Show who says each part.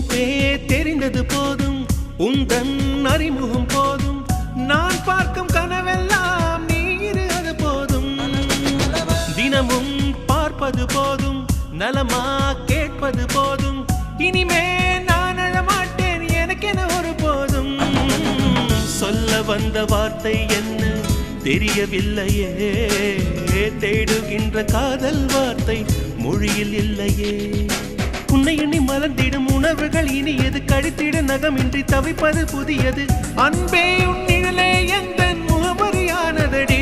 Speaker 1: உன் பேர் தெரிந்தது போதும், உந்தன் அறிமுகம் போதும், நான் பார்க்கும் கனவெல்லாம் நீரு அது போதும். தினமும் பார்ப்பது போதும், நலமா கேட்பது போதும், இனிமே நான் அழமாட்டேன் எனக்கென ஒரு போதும். சொல்ல வந்த வார்த்தை என்ன தெரியவில்லையே, தேடுகின்ற காதல் வார்த்தை மொழியில் இல்லையே. உன்னை எண்ணி மலர்ந்திடும் உணர்வுகள் இனியது, கழித்திட நகமின்றி தவிப்பது புதியது. அன்பே உன் நிழலே எந்த முகமறியானதடி.